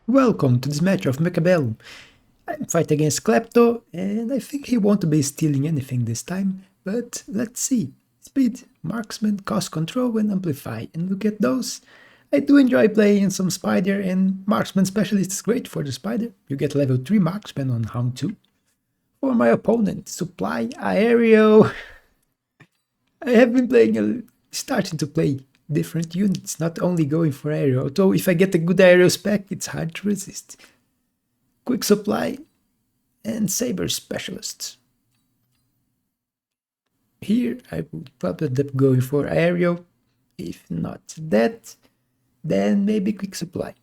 Welcome to this match of Mechabellum. I'm fighting against Klepto, and I think he won't be stealing anything this time, but let's see. Speed, marksman, cost control, and amplify. And look at those. I do enjoy playing some Spider, and Marksman Specialist is great for the Spider. You get level 3 Marksman on round 2. For my opponent, Supply, Aereo. I have been starting to play different units, not only going for aerial, although if I get a good aerial spec, it's hard to resist. Quick Supply and Saber Specialists. Here I would probably end up going for aerial. If not that, then maybe Quick Supply.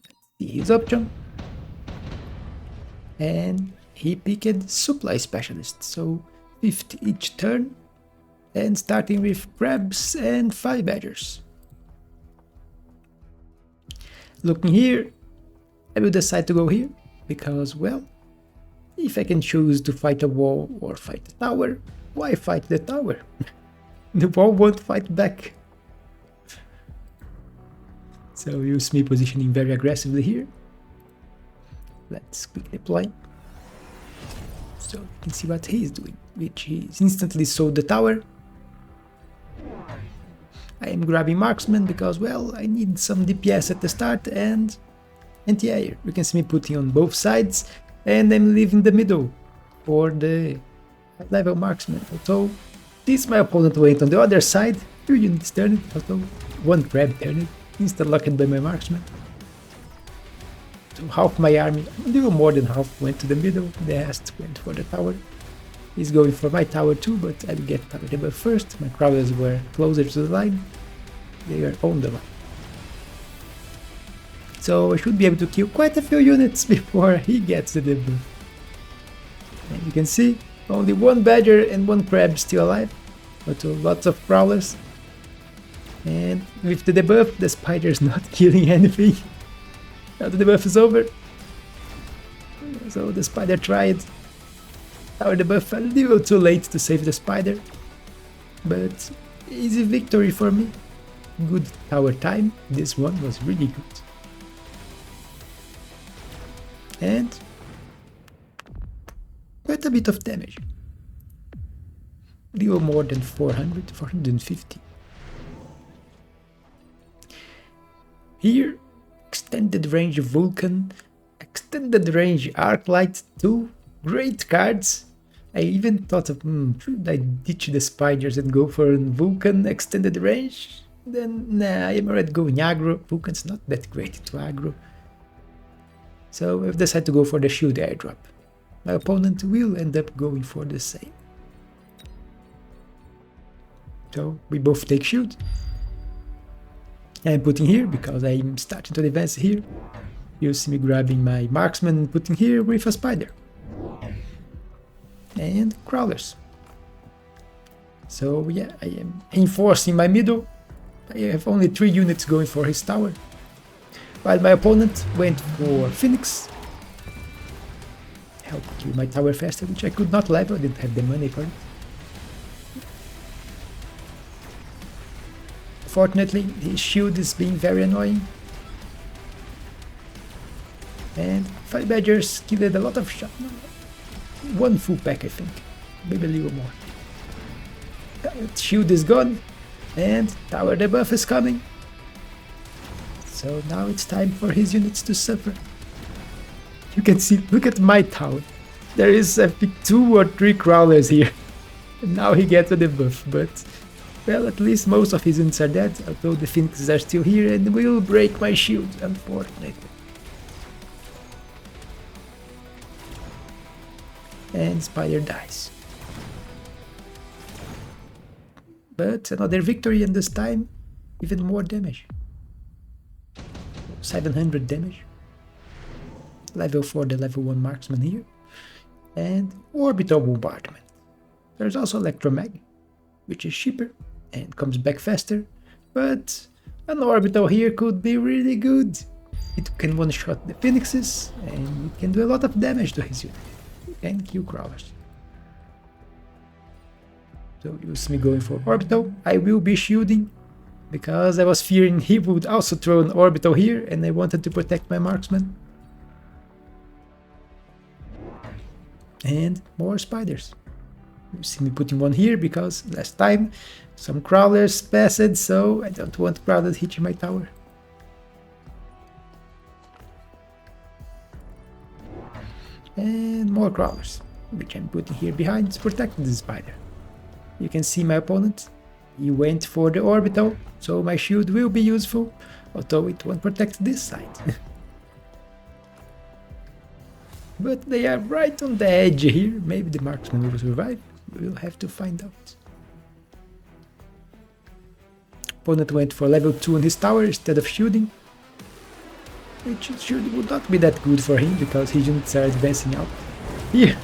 Let's see his option. And he picked Supply Specialist, so 50 each turn. And starting with crabs and 5 badgers. Looking here, I will decide to go here, because, well, if I can choose to fight a wall or fight a tower, why fight the tower? The wall won't fight back. So use me positioning very aggressively here. Let's quickly apply. So you can see what he's doing, which is instantly sold the tower. I am grabbing Marksman because, well, I need some DPS at the start and anti-air. You can see me putting on both sides, and I'm leaving the middle for the level Marksman. Although this my opponent went on the other side, 2 units turned, although 1 crab turned, insta-locked by my Marksman. So half my army, a little more than half, went to the middle, the rest went for the tower. He's going for my tower too, but I will get tower debuff first. My crawlers were closer to the line. They are on the line. So I should be able to kill quite a few units before he gets the debuff. And you can see, only 1 badger and 1 crab still alive, but lots of crawlers. And with the debuff, the spider is not killing anything. Now the debuff is over. So the spider tried. Tower debuff a little too late to save the spider, but easy victory for me. Good tower time, this one was really good. And quite a bit of damage. Little more than 400, 450. Here, extended range Vulcan, extended range Arclight, 2 great cards. I even thought of, should I ditch the spiders and go for a Vulcan extended range? Then, nah, I am already going aggro. Vulcan's not that great into aggro. So I've decided to go for the shield airdrop. My opponent will end up going for the same. So we both take shield. I'm putting here because I'm starting to advance here. You see me grabbing my marksman and putting here with a spider. And crawlers. So yeah, I am enforcing my middle. I have only 3 units going for his tower, while my opponent went for Phoenix. Help kill my tower faster, which I could not level, I didn't have the money for it. Fortunately, his shield is being very annoying. And 5 badgers killed a lot of shots. 1 full pack, I think. Maybe a little more. Shield is gone. And tower debuff is coming. So now it's time for his units to suffer. You can see, look at my tower. There is, I think, 2 or 3 crawlers here. And now he gets a debuff, but, well, at least most of his units are dead, although the phoenixes are still here and will break my shield, unfortunately. And spider dies. But another victory, and this time even more damage. 700 damage. Level 4 the level 1 marksman here. And orbital bombardment. There's also electromag, which is cheaper and comes back faster, but an orbital here could be really good. It can one-shot the phoenixes and it can do a lot of damage to his unit. And kill crawlers. So you see me going for orbital. I will be shielding because I was fearing he would also throw an orbital here and I wanted to protect my marksman. And more spiders. You see me putting one here because last time some crawlers passed, so I don't want crawlers hitting my tower. And more crawlers, which I'm putting here behind to protect the spider. You can see my opponent. He went for the orbital, so my shield will be useful, although it won't protect this side. But they are right on the edge here. Maybe the marksman will survive. We'll have to find out. Opponent went for level 2 on his tower instead of shielding, which would not be that good for him because his units are advancing out. Here,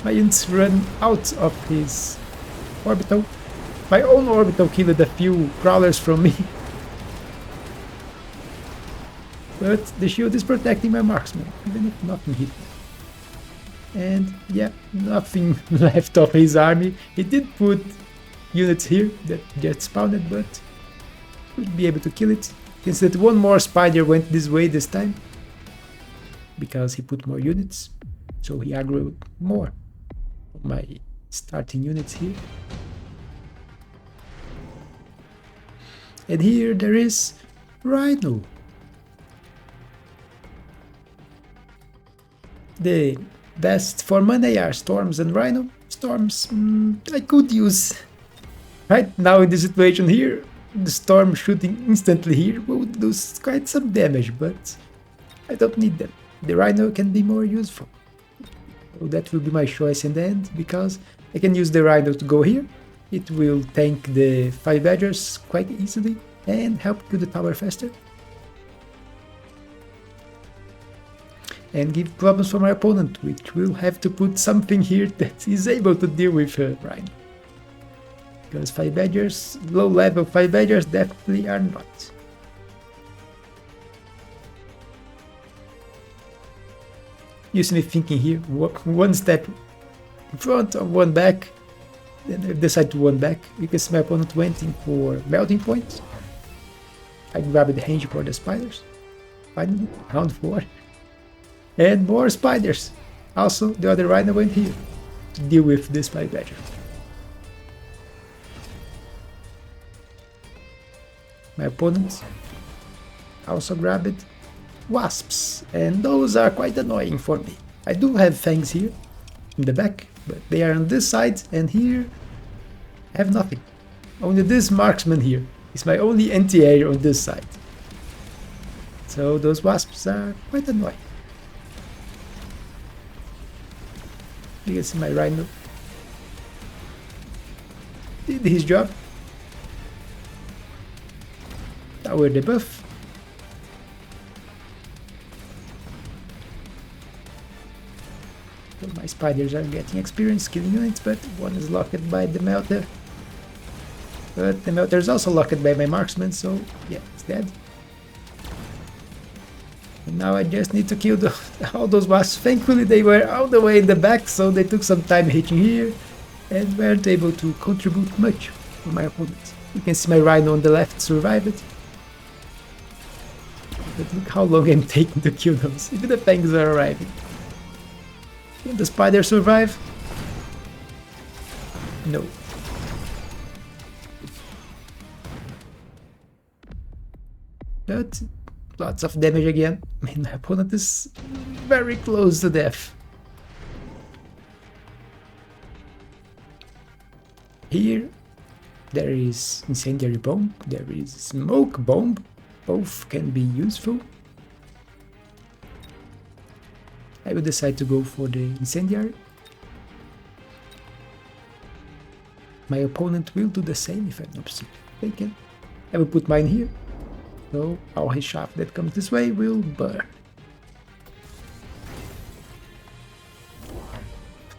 my units run out of his orbital. My own orbital killed a few crawlers from me. But the shield is protecting my marksman, even if nothing hit me. And yeah, nothing left of his army. He did put units here that just spawned, but would be able to kill it. Since that one more spider went this way this time, because he put more units, so he aggroed more of my starting units here. And here there is Rhino. The best for money are Storms and Rhino. Storms I could use. Right now in this situation here, the Storm shooting instantly here would do quite some damage, but I don't need them. The Rhino can be more useful. So that will be my choice in the end, because I can use the Rhino to go here. It will tank the 5 Badgers quite easily and help kill the tower faster. And give problems for my opponent, which will have to put something here that is able to deal with Rhino. Because 5 Badgers, low level 5 Badgers definitely are not. You see me thinking here, one step in front or one back, then I decide to one back, because my opponent went in for melting points. I grabbed the range for the spiders. Finally, round 4. And more spiders. Also, the other Rhino went here to deal with this 5 Badger. My opponent also grabbed wasps, and those are quite annoying for me. I do have fangs here in the back, but they are on this side, and here I have nothing. Only this marksman here is my only anti-air on this side. So those wasps are quite annoying. You can see my Rhino did his job. Tower debuff. So my spiders are getting experience killing units, but one is locked by the melter. But the melter is also locked by my marksman, so yeah, it's dead. And now I just need to kill all those wasps. Thankfully they were all the way in the back, so they took some time hitting here and weren't able to contribute much for my opponent. You can see my Rhino on the left survived. But look how long I'm taking to kill those. Even the fangs are arriving. Can the spider survive? No. But lots of damage again. I mean, my opponent is very close to death. Here there is incendiary bomb, there is smoke bomb. Both can be useful. I will decide to go for the incendiary. My opponent will do the same if I'm not mistaken. I will put mine here, so all his shaft that comes this way will burn.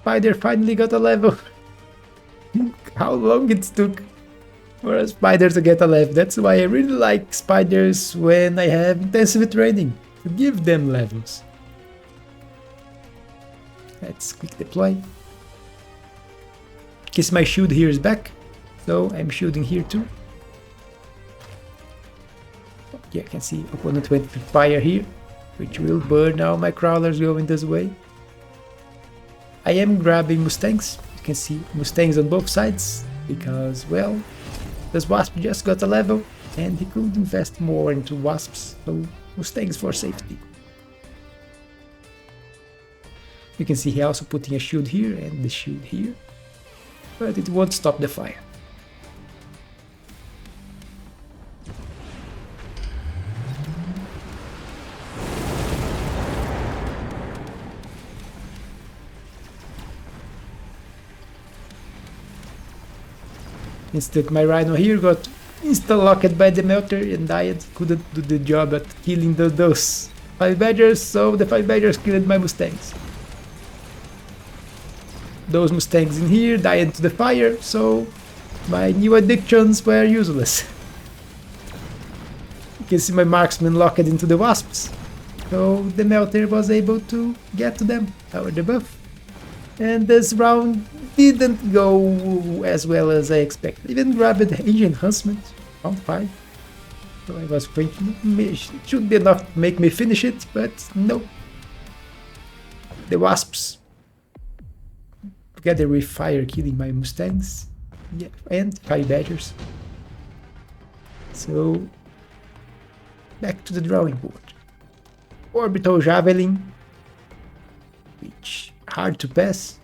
Spider finally got a level. How long it took for a spider to get a level. That's why I really like spiders when I have intensive training, to give them levels. Let's quick deploy. Kiss my shield here is back, so I'm shielding here too. Yeah, you can see opponent went with fire here, which will burn all my crawlers going this way. I am grabbing Mustangs. You can see Mustangs on both sides because, well, this Wasp just got a level and he could invest more into Wasps, so Mustangs for safety. You can see he also putting a shield here and the shield here, but it won't stop the fire. Instead, my Rhino here got insta-locked by the Melter and died. Couldn't do the job at killing those 5 Badgers, so the 5 Badgers killed my Mustangs. Those Mustangs in here died to the fire, so my new addictions were useless. You can see my Marksman locked into the Wasps, so the Melter was able to get to them, our debuff. And this round didn't go as well as I expected. Even grabbed Age Enhancement, round 5. So I was thinking it should be enough to make me finish it, but no. The Wasps, together with fire, killing my Mustangs, yeah, and 5 Badgers. So, back to the drawing board. Orbital Javelin, which hard to pass.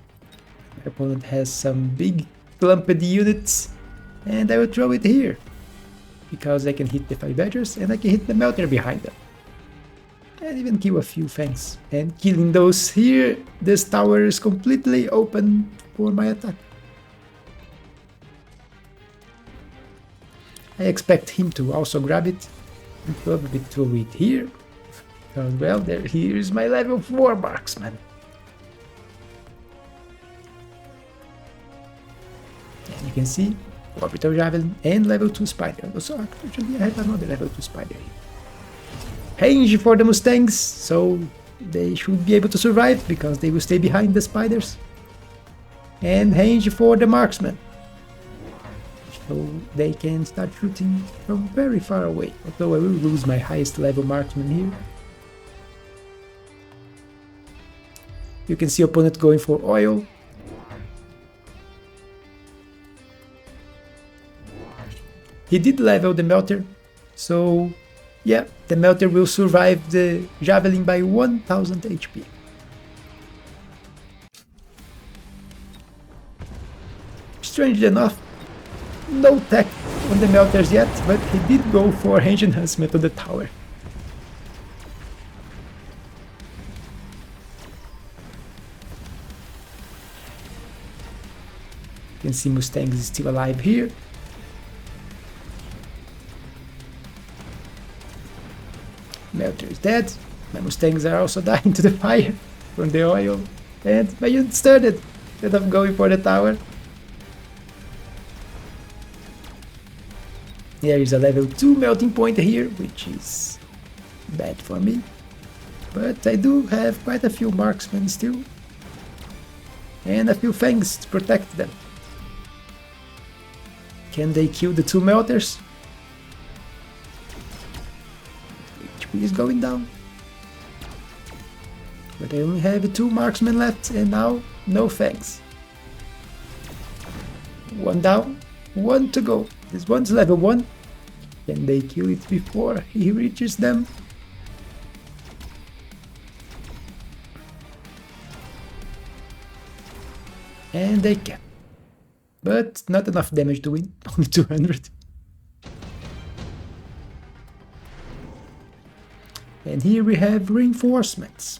My opponent has some big clumped units, and I will throw it here because I can hit the 5 Badgers and I can hit the Melter behind them and even kill a few Fangs. And killing those here, this tower is completely open for my attack. I expect him to also grab it and probably throw it here because, well, here is my level 4 Marksman. You can see Orbital Javelin and level 2 Spider. So actually I have another level 2 Spider here. Range for the Mustangs, so they should be able to survive because they will stay behind the Spiders. And range for the Marksman, so they can start shooting from very far away. Although I will lose my highest level Marksman here. You can see opponent going for oil. He did level the Melter, so yeah, the Melter will survive the Javelin by 1000 HP. Strangely enough, no tech on the Melters yet, but he did go for range enhancement on the tower. You can see Mustang is still alive here. Melter is dead. My Mustangs are also dying to the fire from the oil. And my unit started instead of going for the tower. There is a level 2 melting point here, which is bad for me. But I do have quite a few marksmen still. And a few fangs to protect them. Can they kill the 2 melters? Is going down, but I only have 2 marksmen left and now no fangs. 1 down, 1 to go. This one's level 1. Can they kill it before he reaches them? And they can, but not enough damage to win. Only 200. And here we have reinforcements.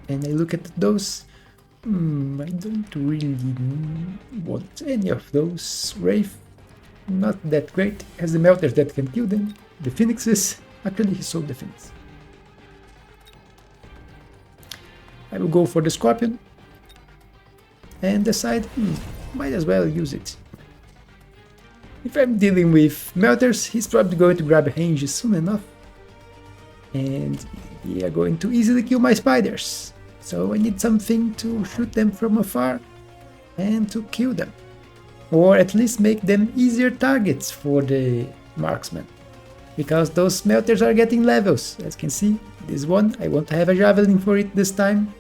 And I look at those. I don't really want any of those. Wraith, not that great. Has the Melters that can kill them. The Phoenixes, actually he sold the Phoenix. I will go for the Scorpion. And decide, might as well use it. If I'm dealing with Melters, he's probably going to grab range soon enough. And they are going to easily kill my Spiders. So I need something to shoot them from afar and to kill them. Or at least make them easier targets for the marksman, because those smelters are getting levels. As you can see, this one, I want to have a javelin for it this time.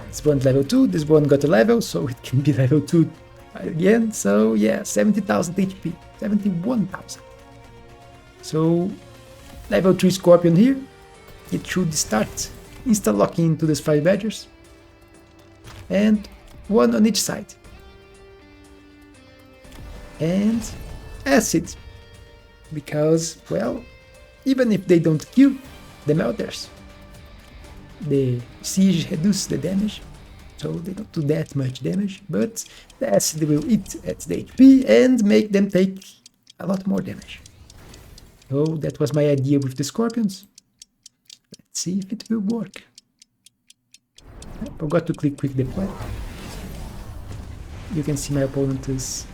This one level 2, this one got a level, so it can be level 2 again. So yeah, 70,000 HP, 71,000. So level 3 Scorpion here, it should start insta-locking into these 5 badgers. And one on each side. And acid, because, well, even if they don't kill the melters, the siege reduces the damage, so they don't do that much damage, but the acid will eat at the HP and make them take a lot more damage. So that was my idea with the scorpions. Let's see if it will work. I forgot to click quick deploy. You can see my opponent is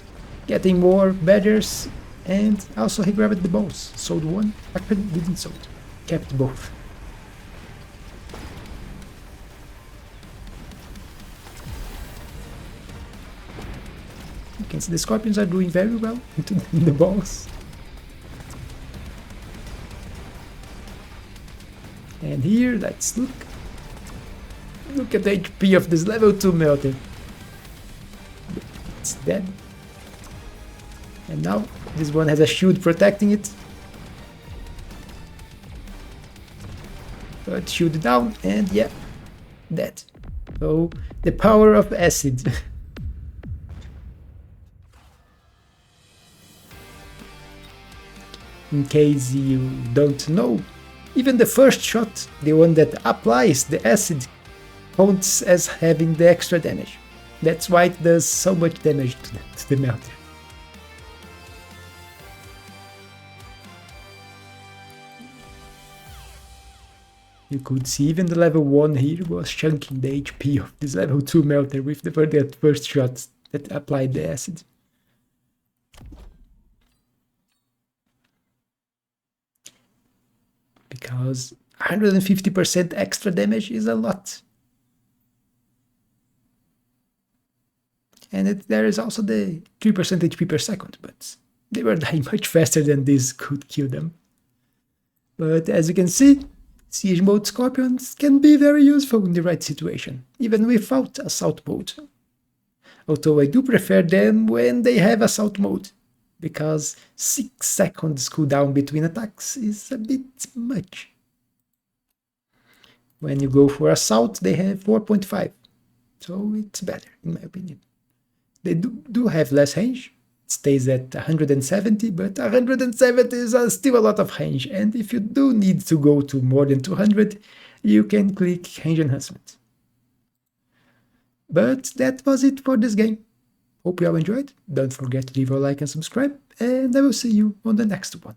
getting more badgers, and also he grabbed the bows. Sold one, actually didn't sold, kept both. You can see the scorpions are doing very well into the balls. And here, let's look. Look at the HP of this level 2 melter. It's dead. And now this one has a shield protecting it. But shield down, and yeah, dead. So the power of acid. In case you don't know, even the first shot, the one that applies the acid, counts as having the extra damage. That's why it does so much damage to the melter. You could see even the level 1 here was chunking the HP of this level 2 melter with the first shot that applied the acid. Because 150% extra damage is a lot. And there is also the 3% HP per second, but they were dying much faster than this could kill them. But as you can see, Siege mode Scorpions can be very useful in the right situation, even without Assault mode. Although I do prefer them when they have Assault mode, because 6 seconds cooldown between attacks is a bit much. When you go for Assault, they have 4.5, so it's better in my opinion. They do have less range, it stays at 170, but 170 is still a lot of range, and if you do need to go to more than 200, you can click range enhancement. But that was it for this game. Hope you all enjoyed. Don't forget to leave a like and subscribe, and I will see you on the next one.